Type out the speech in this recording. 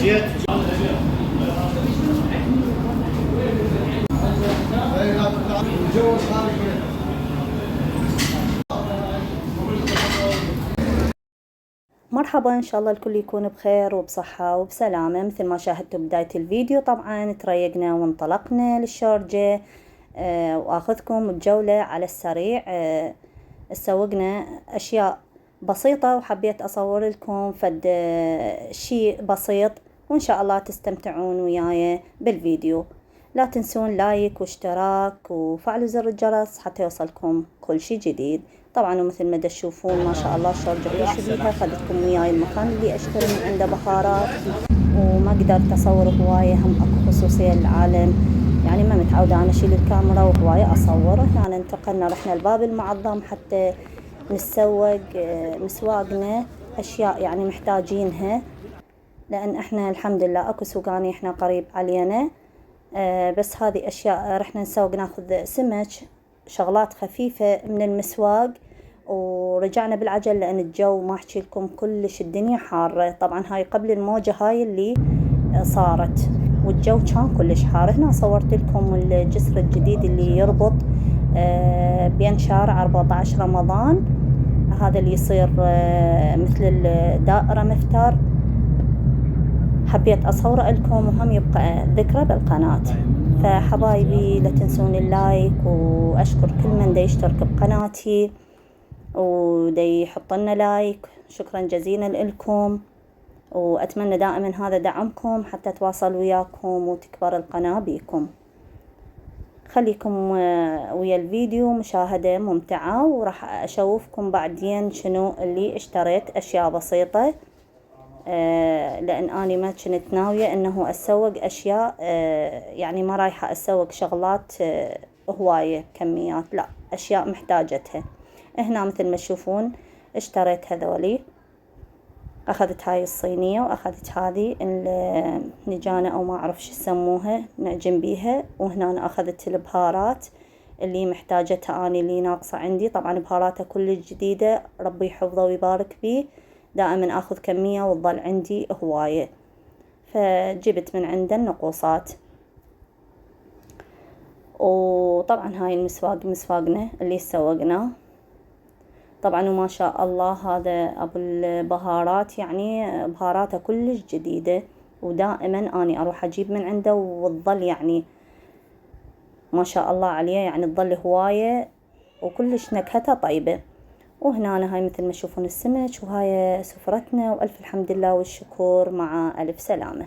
مرحبا، إن شاء الله الكل يكون بخير وبصحة وبسلامة. مثل ما شاهدتوا بداية الفيديو طبعا تريقنا وانطلقنا للشارجة، وأخذكم بجولة على السريع. سوقنا أشياء بسيطة وحبيت أصور لكم فد شيء بسيط، وإن شاء الله تستمتعون وياي بالفيديو. لا تنسون لايك واشتراك وفعلوا زر الجرس حتى يوصلكم كل شيء جديد. طبعا ومثل ما تشوفون ما شاء الله الشارجة كل شيء بيها. خذتكم وياي المكان اللي اشتري من عنده بهارات، وما قدرت اصور هواية، هم اكو خصوصية للعالم، يعني ما متعودة انا اشيل الكاميرا وهواية اصور. هنا انتقلنا رحنا الباب المعظم حتى نتسوق مسواقنا اشياء يعني محتاجينها، لان احنا الحمد لله اكو سوقاني احنا قريب علينا. بس هذه اشياء رحنا نسوق، ناخذ سمك، شغلات خفيفة من المسواق، ورجعنا بالعجل لأن الجو ما أحكي لكم كلش الدنيا حارة. طبعا هاي قبل الموجة هاي اللي صارت، والجو كان كلش حار. هنا صورت لكم الجسر الجديد اللي يربط بين شارع 14 رمضان، هذا اللي يصير مثل الدائرة مفتر. حبيت أصور لكم وهم يبقى ذكرى بالقناة. فحبايبي لا تنسون اللايك، وأشكر كل من دا يشترك بقناتي ودا يحط لنا لايك، شكرا جزيلا لكم. وأتمنى دائما هذا دعمكم حتى تواصل وياكم وتكبر القناة بيكم. خليكم ويا الفيديو مشاهدة ممتعة، وراح أشوفكم بعدين شنو اللي اشتريت. أشياء بسيطة، لأن أنا ما كنت ناوية أنه أسوق أشياء، يعني ما رايحة أسوق شغلات هواية كميات، لا أشياء محتاجتها. هنا مثل ما تشوفون اشتريت هذولي، أخذت هاي الصينية وأخذت هذه النجانة أو ما أعرف شو يسموها نعجن بيها. وهنا أنا أخذت البهارات اللي محتاجتها أنا اللي ناقصة عندي. طبعا بهاراتها كل جديدة، ربي يحفظه ويبارك فيه، دائما أخذ كمية وتظل عندي هواية. فجبت من عنده النقوصات. وطبعا هاي المسواق مسواقنا اللي سوقناه طبعا، وما شاء الله هذا أبو البهارات يعني بهاراته كلش جديدة، ودائما أنا أروح أجيب من عنده وتظل يعني ما شاء الله عليه، يعني تظل هواية وكلش نكهتها طيبة. وهنا هاي مثل ما تشوفون السمك، وهاي سفرتنا، وألف الحمد لله والشكر، مع ألف سلامة.